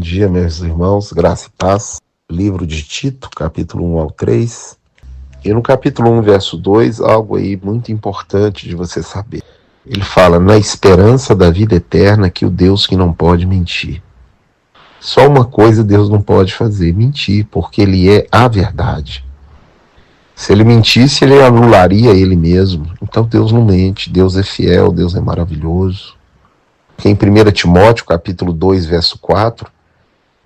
dia, meus irmãos, graça e paz. Livro de Tito, capítulo 1 ao 3. E no capítulo 1, verso 2, algo aí muito importante de você saber. Ele fala, na esperança da vida eterna, que o Deus que não pode mentir. Só uma coisa Deus não pode fazer, mentir, porque Ele é a verdade. Se Ele mentisse, Ele anularia Ele mesmo. Então Deus não mente, Deus é fiel, Deus é maravilhoso. Em 1 Timóteo, capítulo 2, verso 4,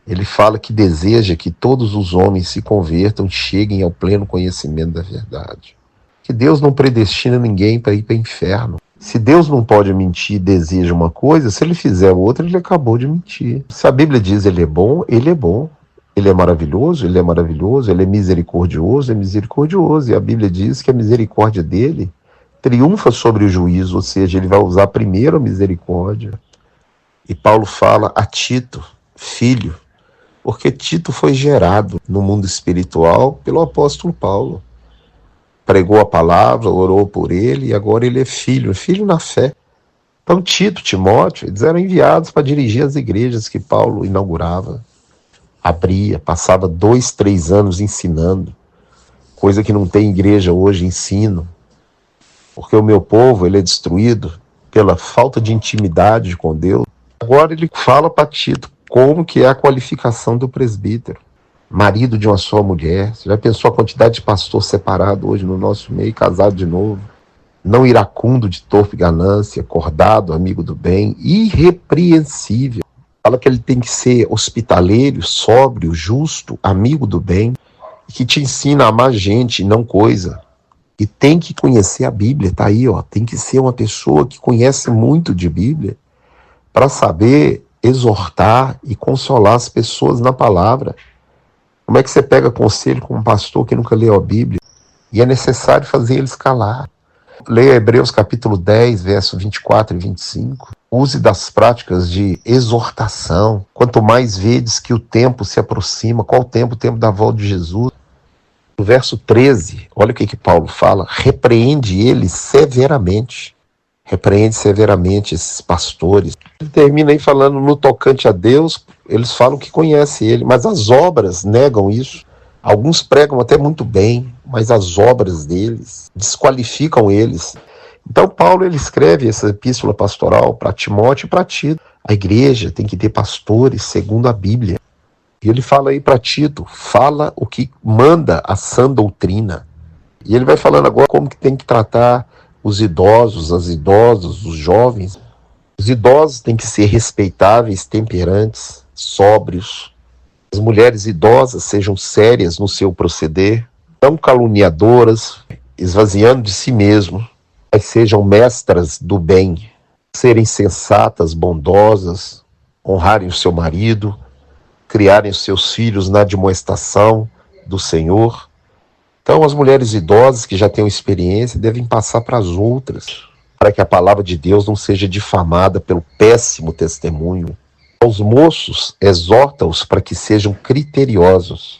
ele fala que deseja que todos os homens se convertam e cheguem ao pleno conhecimento da verdade. Que Deus não predestina ninguém para ir para o inferno. Se Deus não pode mentir e deseja uma coisa, se Ele fizer outra, Ele acabou de mentir. Se a Bíblia diz Ele é bom, Ele é bom. Ele é maravilhoso, Ele é maravilhoso. Ele é misericordioso, é misericordioso. E a Bíblia diz que a misericórdia dEle triunfa sobre o juízo, ou seja, Ele vai usar primeiro a misericórdia. E Paulo fala a Tito, filho, porque Tito foi gerado no mundo espiritual pelo apóstolo Paulo. Pregou a palavra, orou por ele, e agora ele é filho na fé. Então Tito, Timóteo, eles eram enviados para dirigir as igrejas que Paulo inaugurava, abria, passava 2, 3 anos ensinando, coisa que não tem igreja hoje, ensino. Porque o meu povo, ele é destruído pela falta de intimidade com Deus. Agora ele fala para Tito como que é a qualificação do presbítero. Marido de uma só mulher. Você já pensou a quantidade de pastor separado hoje no nosso meio, casado de novo? Não iracundo de torpe ganância, acordado, amigo do bem, irrepreensível. Fala que ele tem que ser hospitaleiro, sóbrio, justo, amigo do bem, e que te ensina a amar gente e não coisa. E tem que conhecer a Bíblia, tá aí, ó. Tem que ser uma pessoa que conhece muito de Bíblia para saber exortar e consolar as pessoas na palavra. Como é que você pega conselho com um pastor que nunca leu a Bíblia? E é necessário fazer eles calar. Leia Hebreus capítulo 10, verso 24 e 25. Use das práticas de exortação. Quanto mais vedes que o tempo se aproxima, qual o tempo? O tempo da volta de Jesus. No verso 13, olha o que Paulo fala. Repreende eles severamente. Repreende severamente esses pastores. Ele termina aí falando no tocante a Deus, eles falam que conhecem Ele, mas as obras negam isso. Alguns pregam até muito bem, mas as obras deles desqualificam eles. Então Paulo ele escreve essa epístola pastoral para Timóteo e para Tito. A igreja tem que ter pastores segundo a Bíblia. E ele fala aí para Tito, fala o que manda a sã doutrina. E ele vai falando agora como que tem que tratar os idosos, as idosas, os jovens. Os idosos têm que ser respeitáveis, temperantes, sóbrios. As mulheres idosas sejam sérias no seu proceder, não caluniadoras, esvaziando de si mesmo, mas sejam mestras do bem, serem sensatas, bondosas, honrarem o seu marido, criarem os seus filhos na admoestação do Senhor. Então as mulheres idosas que já têm experiência devem passar para as outras, para que a palavra de Deus não seja difamada pelo péssimo testemunho. Aos moços, exorta-os para que sejam criteriosos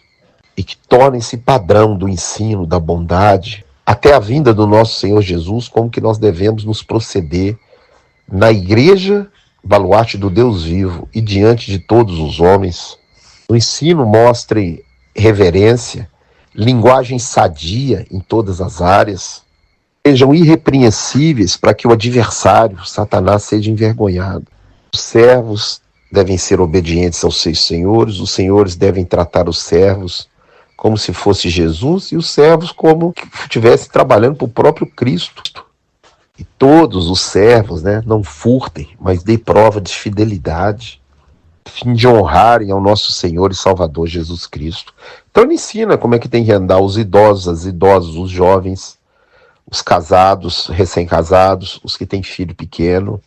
e que tornem-se padrão do ensino, da bondade, até a vinda do nosso Senhor Jesus, como que nós devemos nos proceder na igreja, baluarte do Deus vivo, e diante de todos os homens. No ensino mostre reverência, linguagem sadia em todas as áreas, sejam irrepreensíveis para que o adversário, Satanás, seja envergonhado. Os servos devem ser obedientes aos seus senhores, os senhores devem tratar os servos como se fosse Jesus e os servos como que estivessem trabalhando para o próprio Cristo. E todos os servos, não furtem, mas dê prova de fidelidade, a fim de honrarem ao nosso Senhor e Salvador Jesus Cristo. Então ele ensina como é que tem que andar os idosos, as idosas, os jovens, os casados, recém-casados, os que têm filho pequeno,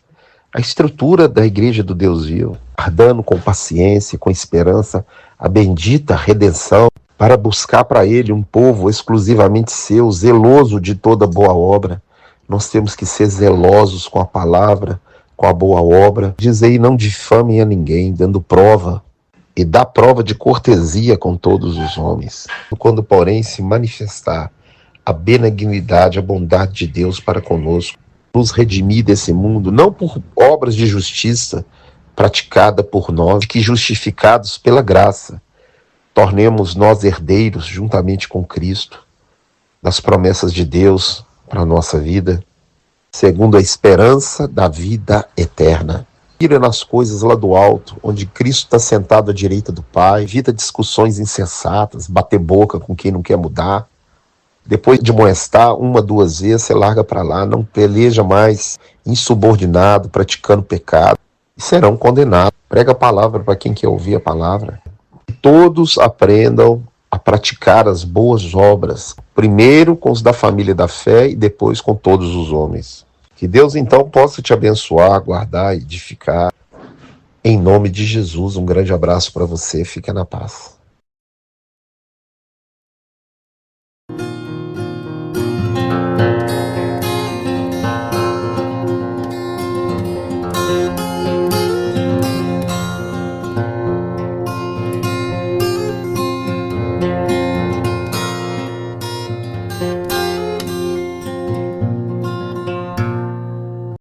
a estrutura da igreja do Deus vivo, guardando com paciência, com esperança, a bendita redenção, para buscar para ele um povo exclusivamente seu, zeloso de toda boa obra. Nós temos que ser zelosos com a palavra, com a boa obra. Diz aí, não difamem a ninguém, dando prova, e dá prova de cortesia com todos os homens. Quando, porém, se manifestar a benignidade, a bondade de Deus para conosco, nos redimir desse mundo, não por obras de justiça, praticada por nós, que justificados pela graça, tornemos nós herdeiros juntamente com Cristo das promessas de Deus para a nossa vida, segundo a esperança da vida eterna. Mira nas coisas lá do alto, onde Cristo está sentado à direita do Pai, evita discussões insensatas, bater boca com quem não quer mudar. Depois de molestar uma, duas vezes, você larga para lá, não peleja mais, insubordinado, praticando pecado, e serão condenados. Prega a palavra para quem quer ouvir a palavra. Que todos aprendam a praticar as boas obras, primeiro com os da família da fé e depois com todos os homens. Que Deus então possa te abençoar, guardar, edificar. Em nome de Jesus, um grande abraço para você, fica na paz.